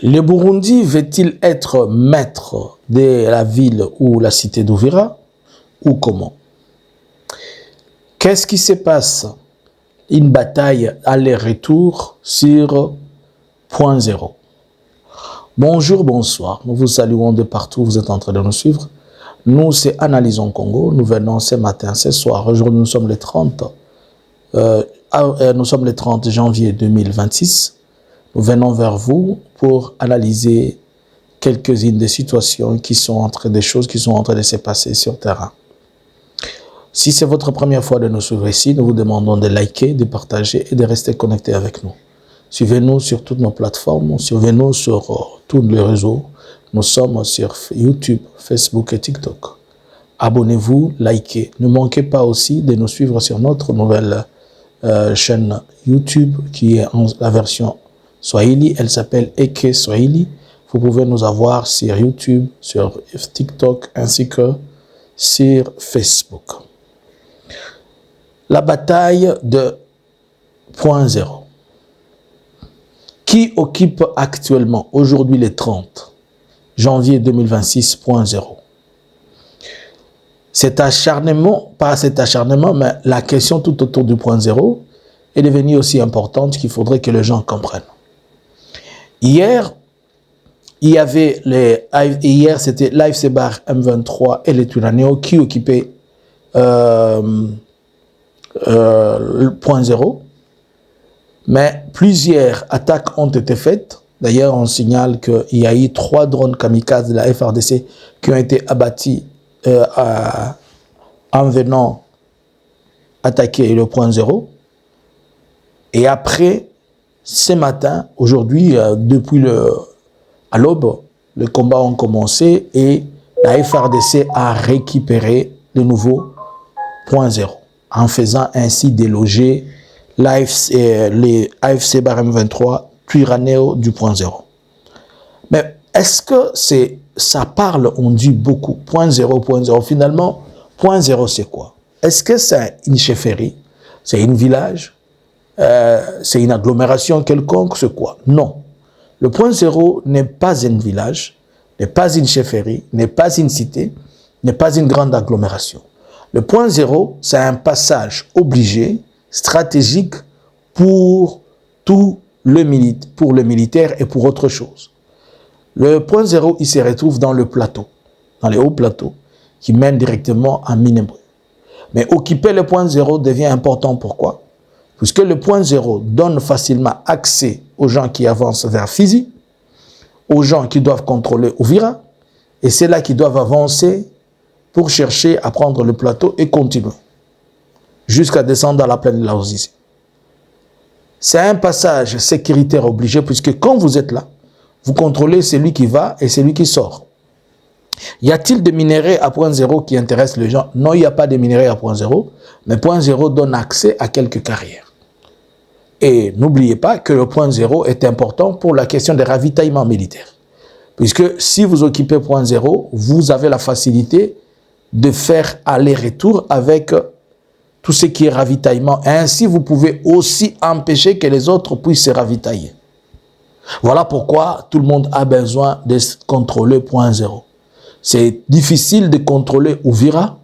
Le Burundi veut-il être maître de la ville ou la cité d'Uvira ou comment? Qu'est-ce qui se passe? Une bataille aller-retour sur point zéro. Bonjour, bonsoir. Nous vous saluons de partout, vous êtes en train de nous suivre. Nous, c'est Analysons Congo. Nous venons ce matin, ce soir. Aujourd'hui, nous sommes le 30 janvier 2026. Nous venons vers vous pour analyser quelques-unes des situations des choses qui sont en train de se passer sur le terrain. Si c'est votre première fois de nous suivre ici, nous vous demandons de liker, de partager et de rester connecté avec nous. Suivez-nous sur toutes nos plateformes, suivez-nous sur tous les réseaux. Nous sommes sur YouTube, Facebook et TikTok. Abonnez-vous, likez. Ne manquez pas aussi de nous suivre sur notre nouvelle chaîne YouTube qui est en la version Swahili. Elle s'appelle Eke Swahili. Vous pouvez nous avoir sur YouTube, sur TikTok ainsi que sur Facebook. La bataille de point zéro. Qui occupe actuellement, aujourd'hui le 30 janvier 2026, point zéro? Cet acharnement, pas cet acharnement, mais la question tout autour du point zéro est devenue aussi importante qu'il faudrait que les gens comprennent. Hier, c'était l'AFC Bar M23 et les Twirranéo qui occupaient le point zéro. Mais plusieurs attaques ont été faites. D'ailleurs, on signale qu'il y a eu 3 drones kamikazes de la FARDC qui ont été abattus en venant attaquer le point zéro. Et après, ce matin, aujourd'hui, à l'aube, les combats ont commencé et la FARDC a récupéré le nouveau point zéro en faisant ainsi déloger les AFC Barem 23 Twirranéo du point zéro. Mais est-ce que ça parle, on dit beaucoup, point zéro, finalement, point zéro c'est quoi? Est-ce que c'est une chefferie? C'est un village? C'est une agglomération quelconque? C'est quoi? Non. Le point zéro n'est pas un village, n'est pas une chefferie, n'est pas une cité, n'est pas une grande agglomération. Le point zéro, c'est un passage obligé, stratégique pour le militaire et pour autre chose. Le point zéro, il se retrouve dans le plateau, dans les hauts plateaux, qui mènent directement à Minembwe. Mais occuper le point zéro devient important. Pourquoi? Puisque le point zéro donne facilement accès aux gens qui avancent vers Fizi, aux gens qui doivent contrôler Uvira, et c'est là qu'ils doivent avancer pour chercher à prendre le plateau et continuer, jusqu'à descendre dans la plaine de la Ruzizi. C'est un passage sécuritaire obligé, puisque quand vous êtes là, vous contrôlez celui qui va et celui qui sort. Y a-t-il des minéraux à point zéro qui intéressent les gens? Non, il n'y a pas de minéraux à point zéro, mais point zéro donne accès à quelques carrières. Et n'oubliez pas que le point zéro est important pour la question des ravitaillements militaires. Puisque si vous occupez point zéro, vous avez la facilité de faire aller-retour avec tout ce qui est ravitaillement. Et ainsi, vous pouvez aussi empêcher que les autres puissent se ravitailler. Voilà pourquoi tout le monde a besoin de contrôler point zéro. C'est difficile de contrôler Uvira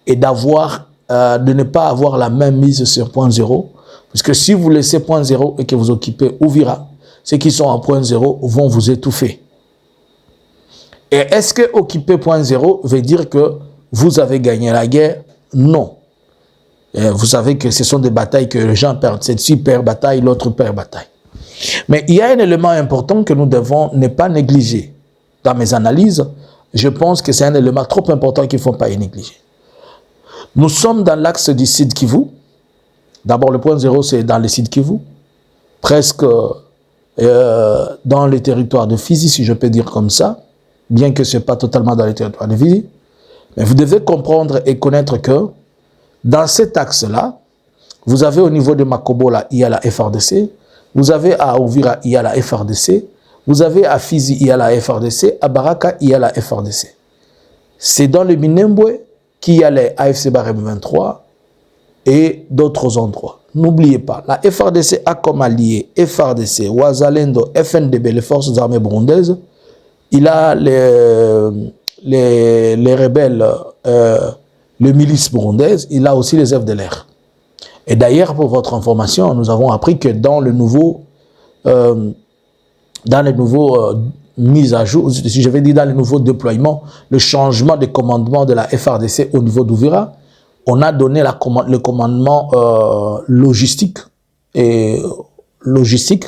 et de ne pas avoir la même mise sur point zéro. Parce que si vous laissez point zéro et que vous occupez Uvira, ceux qui sont en point zéro vont vous étouffer. Et est-ce que occuper point zéro veut dire que vous avez gagné la guerre? Non. Et vous savez que ce sont des batailles que les gens perdent. Cette perd bataille, l'autre perd bataille. Mais il y a un élément important que nous devons ne pas négliger. Dans mes analyses, je pense que c'est un élément trop important qu'il ne faut pas y négliger. Nous sommes dans l'axe du Sud Kivu. D'abord, le point zéro, c'est dans le Sud Kivu. Presque dans les territoires de Fizi, si je peux dire comme ça. Bien que ce n'est pas totalement dans les territoires de Fizi. Mais vous devez comprendre et connaître que dans cet axe-là, vous avez au niveau de Makobola, il y a la FARDC. Vous avez à Uvira, il y a la FARDC. Vous avez à Fizi, il y a la FARDC. À Baraka, il y a la FARDC. C'est dans le Minembwe qu'il y a les AFC Barem 23 et d'autres endroits. n'oubliez pas, la FARDC a comme allié FARDC, Wazalendo, FNDB, les forces armées burundaises. Il a les rebelles, les milices burundaises. Il a aussi les FDLR. Et d'ailleurs, pour votre information, nous avons appris que dans les nouveaux mises à jour, si je vais dire dans les nouveaux déploiements, le changement de commandement de la FARDC au niveau d'Ouvira, on a donné le commandement logistique,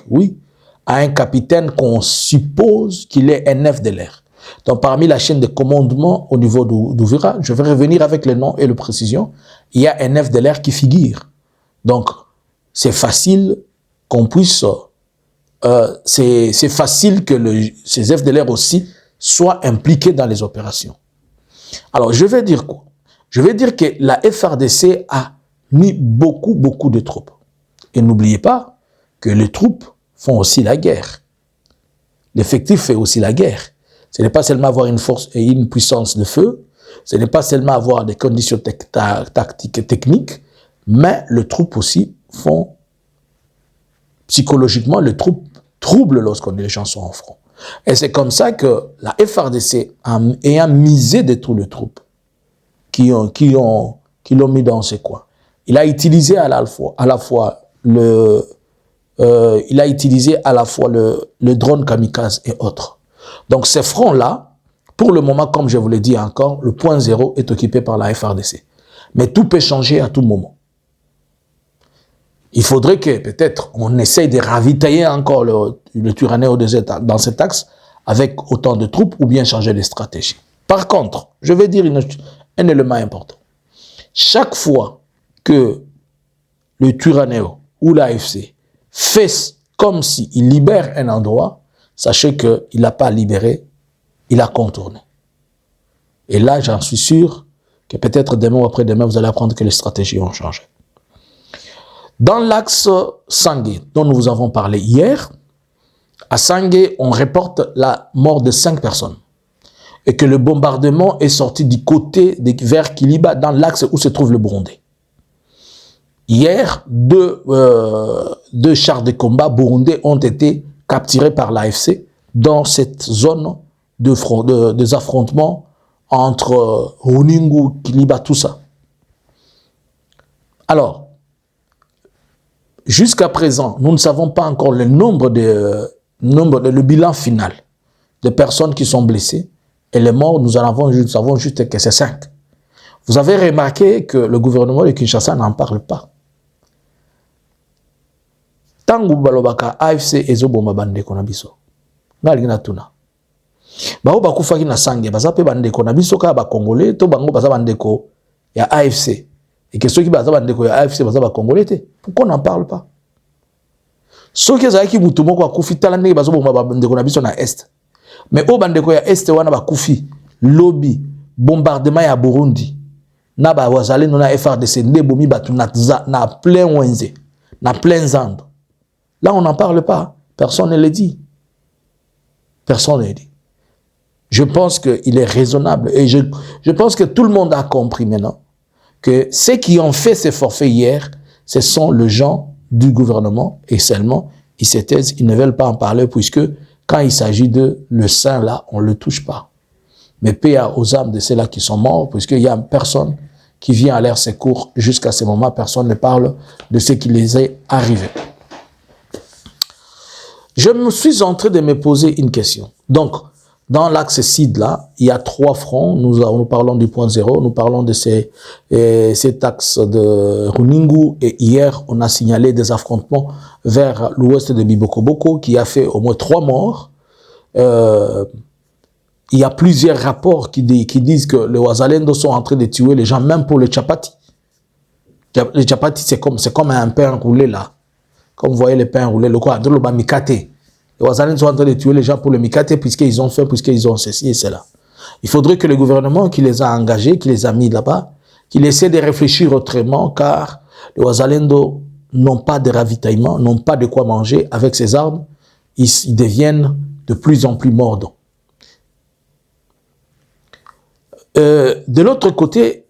oui, à un capitaine qu'on suppose qu'il est un FDLR. Donc parmi la chaîne de commandement au niveau d'Ouvira, je vais revenir avec le nom et la précision, il y a un FDLR qui figure. Donc c'est facile qu'on puisse, c'est facile que ces FDLR aussi soient impliqués dans les opérations. Alors je vais dire quoi? Je vais dire que la FARDC a mis beaucoup de troupes. Et n'oubliez pas que les troupes font aussi la guerre. L'effectif fait aussi la guerre. Ce n'est pas seulement avoir une force et une puissance de feu, ce n'est pas seulement avoir des conditions tactiques et techniques, mais les troupes aussi font, psychologiquement, les troupes troublent lorsque les gens sont en front. Et c'est comme ça que la FARDC, ayant misé de tous les troupes, qui l'ont mis dans ses coins. Il a utilisé à la fois le drone kamikaze et autres. Donc ces fronts-là, pour le moment, comme je vous l'ai dit encore, le point zéro est occupé par la FARDC. Mais tout peut changer à tout moment. Il faudrait que peut-être on essaye de ravitailler encore le Twirwanéo dans cet axe avec autant de troupes ou bien changer de stratégie. Par contre, je vais dire un élément important. Chaque fois que le Twirwanéo ou l'AFC fait comme s'il libère un endroit, sachez qu'il n'a pas libéré, il a contourné. Et là, j'en suis sûr que peut-être demain ou après-demain, vous allez apprendre que les stratégies ont changé. Dans l'axe Sangué, dont nous vous avons parlé hier, à Sangué, on reporte la mort de 5 personnes. Et que le bombardement est sorti du côté vers Kiliba, dans l'axe où se trouve le Burundi. Hier, deux chars de combat burundais ont été capturés par l'AFC dans cette zone des affrontements entre Runingu, Kiliba, tout ça. Alors, jusqu'à présent, nous ne savons pas encore le le bilan final de personnes qui sont blessées. Et les morts, nous savons juste que c'est 5. Vous avez remarqué que le gouvernement de Kinshasa n'en parle pas. Tangu balobaka AFC ezoboma bandeko na biso. Ngali na tuna. Bao bakufaki na sange baza pe bandeko na biso ka ba congolais to bango baza bandeko ya AFC. Et que ceux qui baza bandeko ya AFC baza ba congolais te. Pourquoi on n'en parle pas? Ceux qui zaki mutu moko akufi tala ndenge bazoboma bandeko na biso na est. Mais au bandeko ya est wana bakufi lobby bombardement ya Burundi na ba wazalendo na FARDC ndebomi batu na plein wenze na plein zand. Là on n'en parle pas, personne ne le dit. Personne ne le dit. Je pense qu'il est raisonnable et je pense que tout le monde a compris maintenant que ceux qui ont fait ces forfaits hier, ce sont les gens du gouvernement et seulement ils se taisent, ils ne veulent pas en parler puisque quand il s'agit de le sang là, on ne le touche pas. Mais paix aux âmes de ceux-là qui sont morts puisqu'il n'y a personne qui vient à leur secours jusqu'à ce moment, personne ne parle de ce qui les est arrivé. Je me suis en train de me poser une question. Donc, dans l'axe CID là, il y a 3 fronts. Nous parlons du point zéro, nous parlons de cet axe de Runingu et hier, on a signalé des affrontements vers l'ouest de Bibokoboko qui a fait au moins 3 morts. Il y a plusieurs rapports qui disent que les Wazalendo sont en train de tuer les gens, même pour les Tchapati. Les Tchapati, c'est comme un pain roulé là. Comme vous voyez les pains roulés, le quoi, le mikate. Les Wazalendo sont en train de tuer les gens pour le mikate puisqu'ils ont faim, puisqu'ils ont ceci et cela. Il faudrait que le gouvernement qui les a engagés, qui les a mis là-bas, qu'il essaie de réfléchir autrement car les Wazalendo n'ont pas de ravitaillement, n'ont pas de quoi manger. Avec ces armes, ils deviennent de plus en plus mordants. De l'autre côté,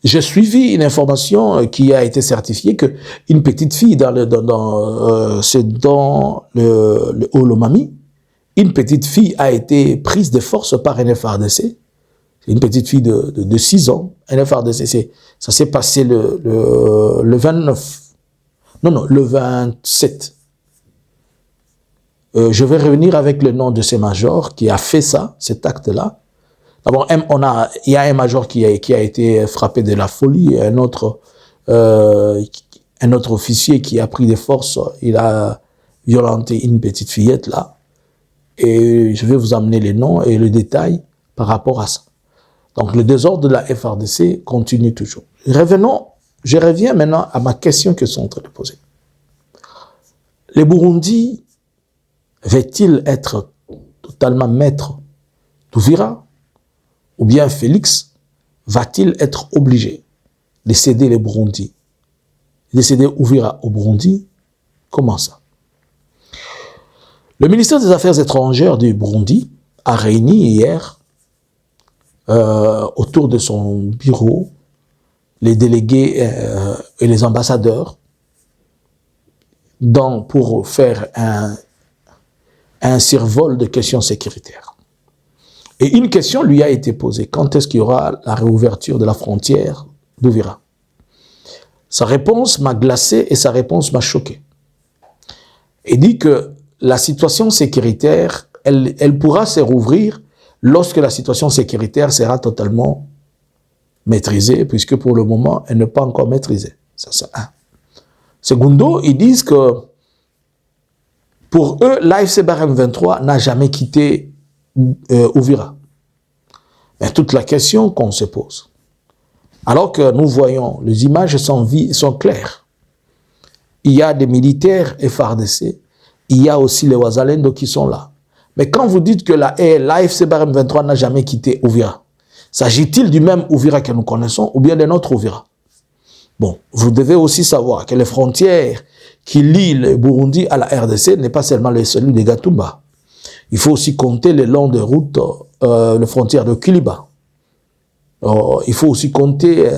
j'ai suivi une information qui a été certifiée que une petite fille c'est dans le Olomami, une petite fille a été prise de force par un FARDC. Une petite fille de 6 ans, un FARDC. Ça s'est passé le 29. Non, le 27. Je vais revenir avec le nom de ce major qui a fait ça, cet acte-là. D'abord, il y a un major qui a été frappé de la folie, un autre officier qui a pris des forces, il a violenté une petite fillette là. Et je vais vous amener les noms et le détail par rapport à ça. Donc le désordre de la FARDC continue toujours. Je reviens maintenant à ma question que sont en train de poser. Le Burundi va-t-il être totalement maître d'Uvira? Ou bien Félix va-t-il être obligé de céder le Burundi? De céder Uvira au Burundi? Comment ça? Le ministère des Affaires étrangères du Burundi a réuni hier, autour de son bureau, les délégués et les ambassadeurs pour faire un survol de questions sécuritaires. Et une question lui a été posée. Quand est-ce qu'il y aura la réouverture de la frontière d'Uvira? Sa réponse m'a glacé et sa réponse m'a choqué. Il dit que la situation sécuritaire, elle pourra se rouvrir lorsque la situation sécuritaire sera totalement maîtrisée, puisque pour le moment, elle n'est pas encore maîtrisée. Ça, c'est un. Segundo, ils disent que pour eux, l'AFC Barème 23 n'a jamais quitté Uvira. Mais toute la question qu'on se pose, alors que nous voyons, les images sont claires. Il y a des militaires FARDC, il y a aussi les Wazalendo qui sont là. Mais quand vous dites que l'AFC Barème 23 n'a jamais quitté Uvira, s'agit-il du même Uvira que nous connaissons ou bien de notre Uvira? Bon, vous devez aussi savoir que les frontières qui lient le Burundi à la RDC n'est pas seulement celui de Gatumba. Il faut aussi compter le long des routes, les frontières de Kiliba. Il faut aussi compter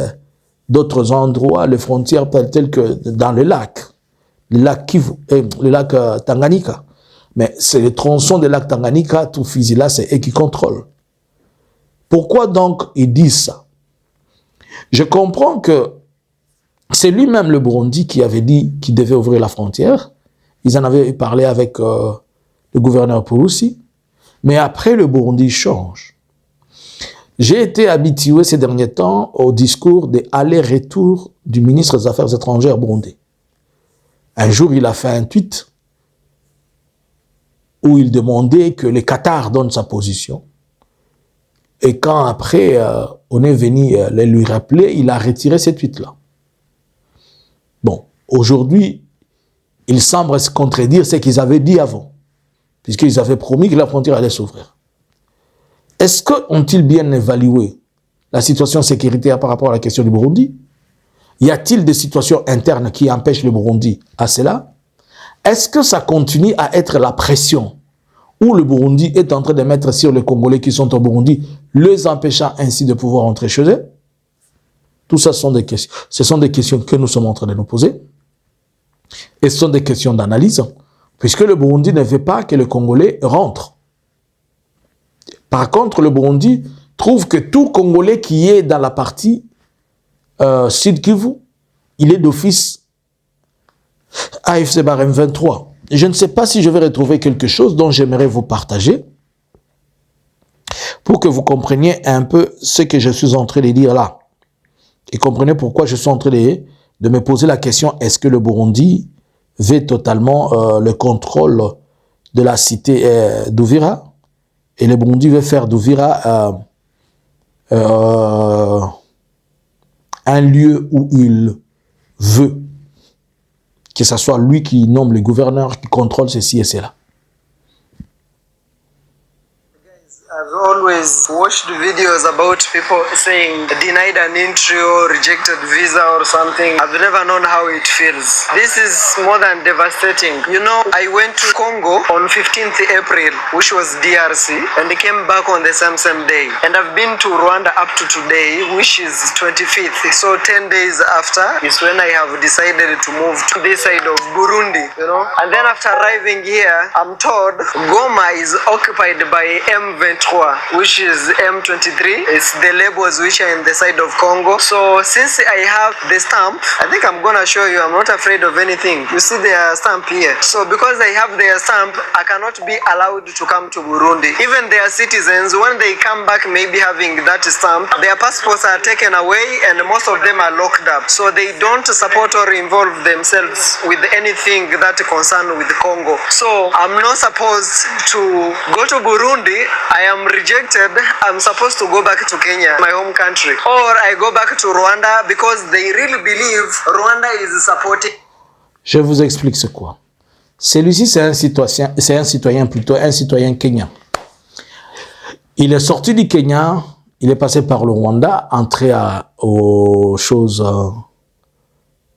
d'autres endroits, les frontières telles que dans le lac Kivu, le lac Tanganyika. Mais c'est le tronçon du lac Tanganyika, tout fusil là, c'est eux qui contrôlent. Pourquoi donc ils disent ça? Je comprends que c'est lui-même le Burundi qui avait dit qu'il devait ouvrir la frontière. Ils en avaient parlé avec le gouverneur Pouroussi. Mais après, le Burundi change. J'ai été habitué ces derniers temps au discours des allers-retours du ministre des Affaires étrangères burundais. Un jour, il a fait un tweet où il demandait que le Qatar donne sa position. Et quand après, on est venu les lui rappeler, il a retiré ce tweet-là. Bon, aujourd'hui, il semble se contredire ce qu'ils avaient dit avant, puisqu'ils avaient promis que la frontière allait s'ouvrir. Est-ce qu'ont-ils bien évalué la situation sécuritaire par rapport à la question du Burundi? Y a-t-il des situations internes qui empêchent le Burundi à cela? Est-ce que ça continue à être la pression où le Burundi est en train de mettre sur les Congolais qui sont au Burundi, les empêchant ainsi de pouvoir entrer chez eux? Tout ça sont des questions. Ce sont des questions que nous sommes en train de nous poser. Et ce sont des questions d'analyse, puisque le Burundi ne veut pas que les Congolais rentrent. Par contre, le Burundi trouve que tout Congolais qui est dans la partie Sud Kivu, il est d'office AFC Barème 23. Je ne sais pas si je vais retrouver quelque chose dont j'aimerais vous partager pour que vous compreniez un peu ce que je suis en train de dire là. Et comprenez pourquoi je suis en train de me poser la question, est-ce que le Burundi veut totalement le contrôle de la cité d'Uvira? Et le Burundi veut faire d'Uvira un lieu où il veut que ce soit lui qui nomme le gouverneur, qui contrôle ceci et cela. Guys, as always watched videos about people saying denied an entry or rejected visa or something. I've never known how it feels. This is more than devastating. You know, I went to Congo on 15th April, which was DRC, and I came back on the same day. And I've been to Rwanda up to today, which is 25th. So 10 days after is when I have decided to move to this side of Burundi, you know. And then after arriving here, I'm told Goma is occupied by M23, which is M23. It's the labels which are in the side of Congo. So since I have the stamp, I think I'm gonna show you, I'm not afraid of anything. You see their stamp here. So because I have their stamp, I cannot be allowed to come to Burundi. Even their citizens, when they come back maybe having that stamp, their passports are taken away and most of them are locked up. So they don't support or involve themselves with anything that concern with Congo. So I'm not supposed to go to Burundi. I am rejected. I'm supposed to go back to Kenya, my home country. Or I go back to Rwanda because they really believe Rwanda is supporting. Je vous explique ce quoi. Celui-ci, c'est un citoyen kenyan. Il est sorti du Kenya, il est passé par le Rwanda, entré aux choses...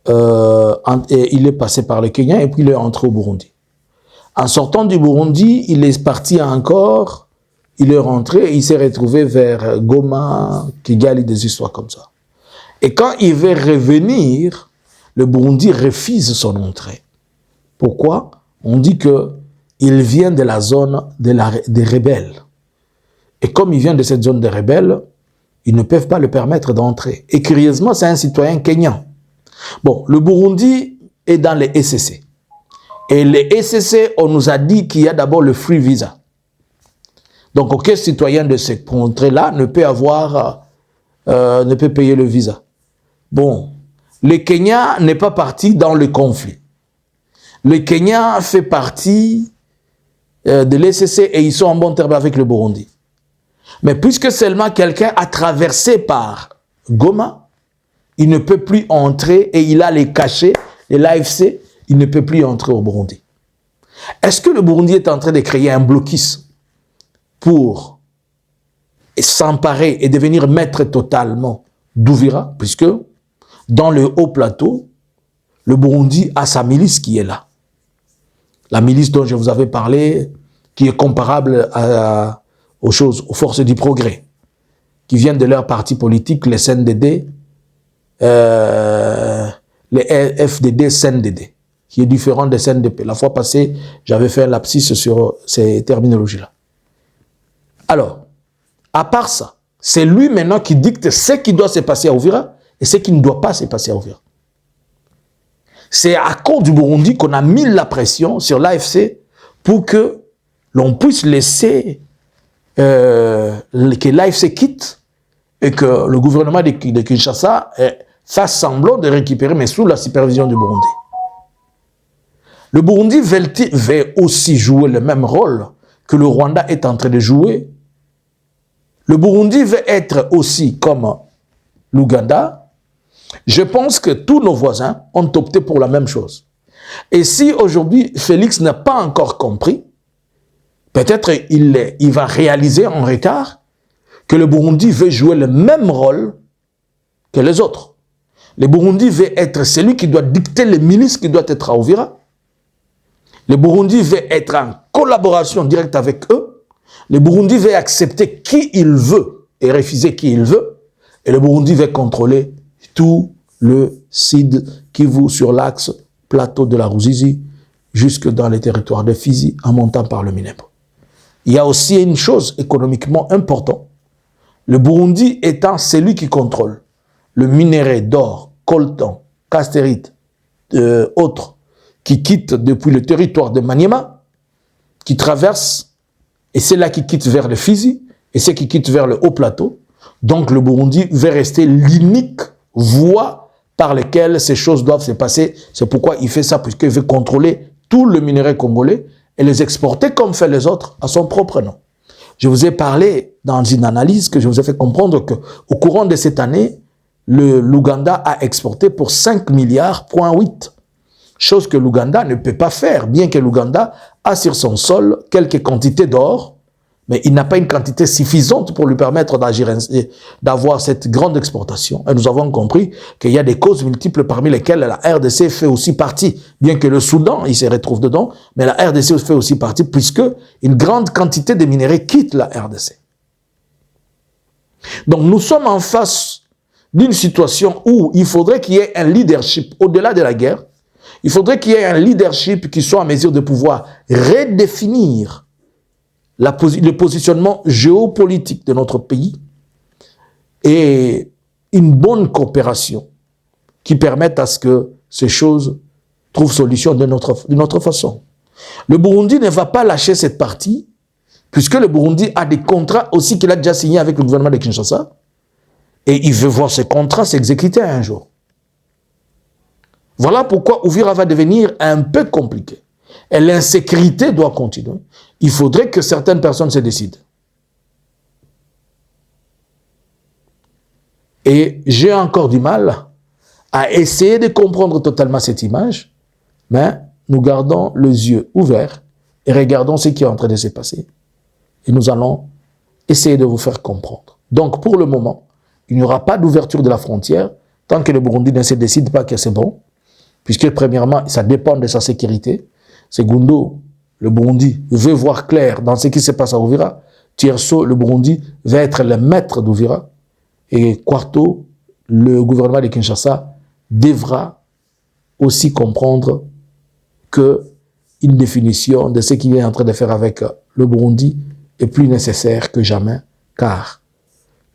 et il est passé par le Kenya et puis il est entré au Burundi. En sortant du Burundi, il est parti encore, il est rentré et il s'est retrouvé vers Goma, Kigali, des histoires comme ça. Et quand il veut revenir, le Burundi refuse son entrée. Pourquoi? On dit qu'il vient de la zone des rebelles. Et comme il vient de cette zone des rebelles, ils ne peuvent pas le permettre d'entrer. Et curieusement, c'est un citoyen kenyan. Bon, le Burundi est dans les SCC. Et les SCC, on nous a dit qu'il y a d'abord le free visa. Donc, aucun citoyen de ce contrée-là ne peut ne peut payer le visa. Bon, le Kenya n'est pas parti dans le conflit. Le Kenya fait partie de l'SCC et ils sont en bon terme avec le Burundi. Mais puisque seulement quelqu'un a traversé par Goma, il ne peut plus entrer et il a les cachets de l'AFC, il ne peut plus entrer au Burundi. Est-ce que le Burundi est en train de créer un blocus pour s'emparer et devenir maître totalement d'Ouvira, puisque dans le haut plateau, le Burundi a sa milice qui est là. La milice dont je vous avais parlé, qui est comparable aux forces du progrès, qui viennent de leur parti politique, les CNDD, les FDD, CNDD, qui est différent des CNDP. La fois passée, j'avais fait un lapsus sur ces terminologies-là. Alors, à part ça, c'est lui maintenant qui dicte ce qui doit se passer à Ouvira et ce qui ne doit pas se passer à Ouvira. C'est à cause du Burundi qu'on a mis la pression sur l'AFC pour que l'on puisse laisser que l'AFC quitte et que le gouvernement de Kinshasa fasse semblant de récupérer, mais sous la supervision du Burundi. Le Burundi veut aussi jouer le même rôle que le Rwanda est en train de jouer. Le Burundi veut être aussi comme l'Ouganda. Je pense que tous nos voisins ont opté pour la même chose. Et si aujourd'hui Félix n'a pas encore compris, peut-être il va réaliser en retard que le Burundi veut jouer le même rôle que les autres. Le Burundi veut être celui qui doit dicter les milices qui doivent être à Ouvira. Le Burundi veut être en collaboration directe avec eux. Le Burundi veut accepter qui il veut et refuser qui il veut. Et le Burundi veut contrôler tout le Sud Kivu sur l'axe plateau de la Ruzizi jusque dans les territoires de Fizi en montant par le Minembwe. Il y a aussi une chose économiquement importante. Le Burundi étant celui qui contrôle le minerai d'or, coltan, castérite, autres, qui quittent depuis le territoire de Maniema, qui traversent, et c'est là qui quittent vers le Fizi, et c'est qui quittent vers le haut plateau. Donc le Burundi va rester l'unique voie par laquelle ces choses doivent se passer. C'est pourquoi il fait ça, puisqu'il veut contrôler tout le minerai congolais et les exporter comme fait les autres à son propre nom. Je vous ai parlé dans une analyse que je vous ai fait comprendre qu'au courant de cette année, l'Ouganda a exporté pour 5 milliards, chose que l'Ouganda ne peut pas faire, bien que l'Ouganda a sur son sol quelques quantités d'or, mais il n'a pas une quantité suffisante pour lui permettre d'agir ainsi, d'avoir cette grande exportation. Et nous avons compris qu'il y a des causes multiples parmi lesquelles la RDC fait aussi partie, bien que le Soudan, il se retrouve dedans, mais la RDC fait aussi partie puisque une grande quantité de minerais quitte la RDC. Donc nous sommes en face d'une situation où il faudrait qu'il y ait un leadership au-delà de la guerre. Il faudrait qu'il y ait un leadership qui soit en mesure de pouvoir redéfinir le positionnement géopolitique de notre pays et une bonne coopération qui permette à ce que ces choses trouvent solution d'une autre façon. Le Burundi ne va pas lâcher cette partie puisque le Burundi a des contrats aussi qu'il a déjà signés avec le gouvernement de Kinshasa et il veut voir ces contrats s'exécuter un jour. Voilà pourquoi Uvira va devenir un peu compliqué. Et l'insécurité doit continuer. Il faudrait que certaines personnes se décident. Et j'ai encore du mal à essayer de comprendre totalement cette image, mais nous gardons les yeux ouverts et regardons ce qui est en train de se passer. Et nous allons essayer de vous faire comprendre. Donc, pour le moment, il n'y aura pas d'ouverture de la frontière tant que le Burundi ne se décide pas que c'est bon, puisque premièrement, ça dépend de sa sécurité. Segundo, le Burundi veut voir clair dans ce qui se passe à Uvira. Tierso, le Burundi va être le maître d'Uvira. Et quarto, le gouvernement de Kinshasa devra aussi comprendre qu'une définition de ce qu'il est en train de faire avec le Burundi est plus nécessaire que jamais, car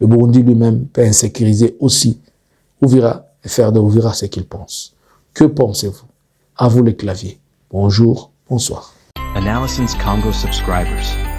le Burundi lui-même peut insécuriser aussi Uvira et faire de Uvira ce qu'il pense. Que pensez-vous? À vous les claviers. Bonjour, bonsoir. Analysins Congo subscribers.